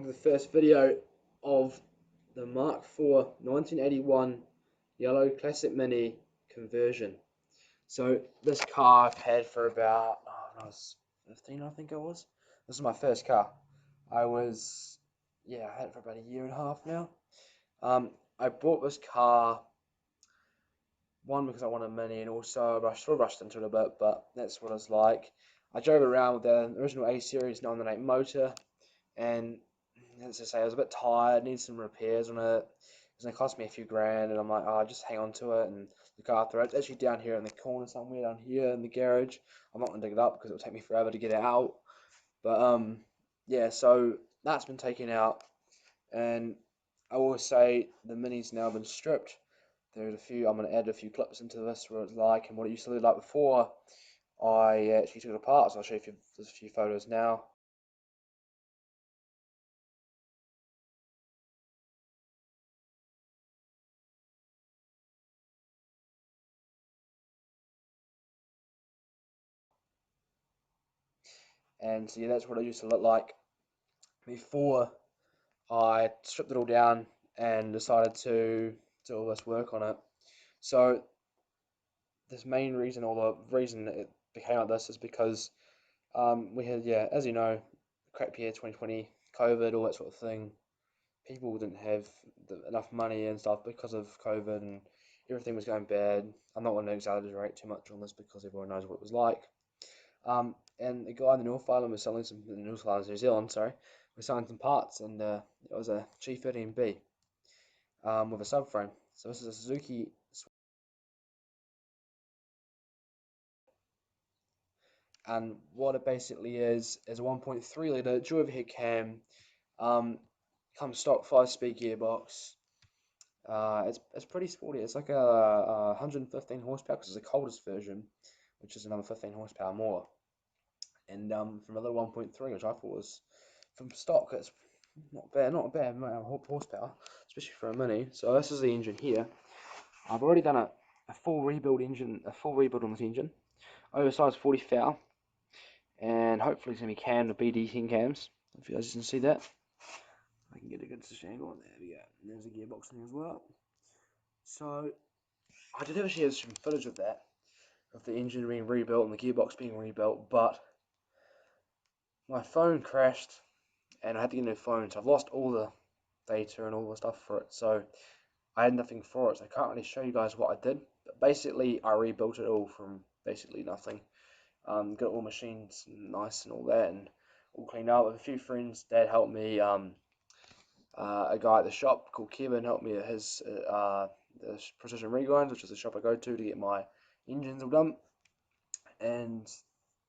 to the first video of the Mark IV 1981 Yellow Classic Mini conversion. So this car I've had for about, when I was 15 I think I was. This is my first car. I had it for about a year and a half now. I bought this car, one because I wanted a Mini, and also I sort of rushed into it a bit, but that's what it's like. I drove around with the original A Series 998 motor, and as I say, I was a bit tired, needed some repairs on it. It was going to cost me a few grand, and I'm like, oh, just hang on to it and look after it. It's actually down here in the corner somewhere, down here in the garage. I'm not going to dig it up because it'll take me forever to get it out. But yeah, so that's been taken out, and I will say the Mini's now been stripped. There's a few, I'm going to add a few clips into this where it's like and what it used to look like before I actually took it apart, so I'll show you there's a few photos now. And so yeah, that's what it used to look like before I stripped it all down and decided to do all this work on it. So this main reason, or the reason it became like this, is because we had, yeah, as you know, crap year 2020, COVID, all that sort of thing. People didn't have enough money and stuff because of COVID, and everything was going bad. I'm not going to exaggerate too much on this because everyone knows what it was like. And a guy in the North Island was selling some, in the North Island, New Zealand, sorry, was selling some parts, and it was a G13B with a subframe. So this is a Suzuki, and what it basically is a 1.3 litre dual overhead cam, comes stock 5-speed gearbox. It's pretty sporty. It's like a 115 horsepower because it's the coldest version, which is another 15 horsepower more. And from a little 1.3, which I thought was, from stock, it's not bad amount of horsepower, especially for a Mini. So this is the engine here. I've already done a full rebuild on this engine, oversized 40 thou, and hopefully it's going to be cammed with BD10 cams. If you guys can see that, I can get a good angle on there. There we go. And there's a gearbox in there as well. So I did actually have some footage of that, of the engine being rebuilt and the gearbox being rebuilt, but my phone crashed and I had to get a new phone, so I've lost all the data and all the stuff for it, so I had nothing for it, so I can't really show you guys what I did. But basically I rebuilt it all from basically nothing. Got all machines nice and all that, and all cleaned up with a few friends. Dad helped me, a guy at the shop called Kevin helped me at his the Precision Regrinds, which is the shop I go to get my engines all done, and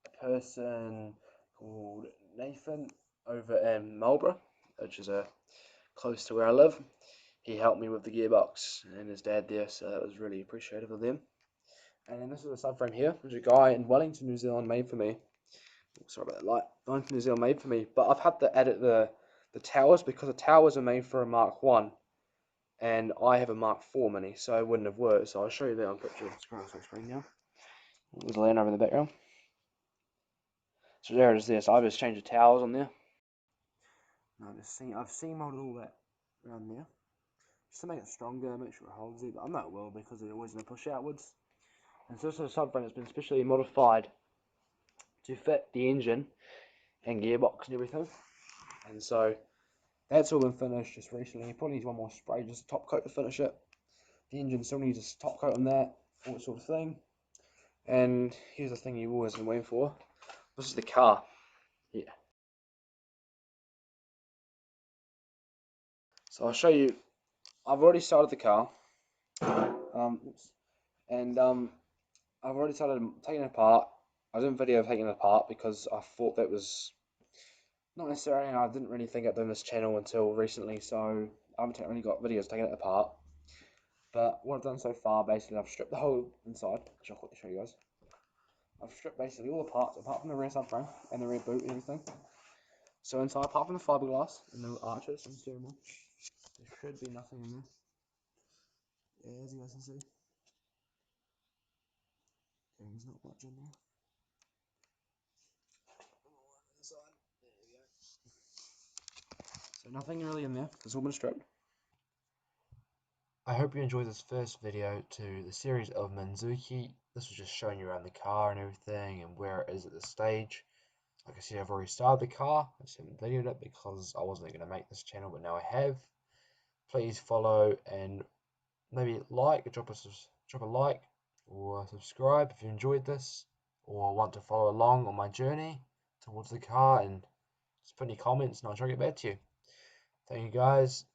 a person called Nathan over in Marlborough, which is close to where I live. He helped me with the gearbox, and his dad there, so that was really appreciative of them. And then this is a subframe here, which a guy in Wellington, New Zealand made for me. Sorry about that light. Wellington, New Zealand made for me, but I've had to edit the towers because the towers are made for a Mark 1, and I have a Mark 4 Mini, so it wouldn't have worked. So I'll show you that on picture. Screen now. There's a land over in the background. So there it is there. So I've just changed the towers on there. No, I've seam-molded all that around there, just to make it stronger, make sure it holds it. But I know it will because it's always going to push outwards. And so this is a subframe that's been specially modified to fit the engine and gearbox and everything. And so that's all been finished just recently. Probably needs one more spray, just a top coat to finish it. The engine still needs a top coat on that, all that sort of thing. And here's the thing you've always been waiting for. This is the car. Yeah. So I'll show you. I've already started the car. I've already started taking it apart. I did a video of taking it apart because I thought that was not necessarily, and I didn't really think I'd done this channel until recently, so I haven't really got videos taking it apart. But what I've done so far, basically, I've stripped the whole inside, which I'll quickly show you guys. I've stripped basically all the parts, apart from the rear subframe and the rear boot and everything. So inside, apart from the fiberglass and the arches and steering wheel, there should be nothing in there. Yeah, as you guys can see, there's not much in there. So nothing really in there. It's all been stripped. I hope you enjoyed this first video to the series of Minzuki. This was just showing you around the car and everything and where it is at this stage. Like I said, I've already started the car. I just haven't videoed it because I wasn't going to make this channel, but now I have. Please follow and maybe drop a like or subscribe if you enjoyed this or want to follow along on my journey towards the car, and just put any comments and I'll try to get back to you. Thank you guys.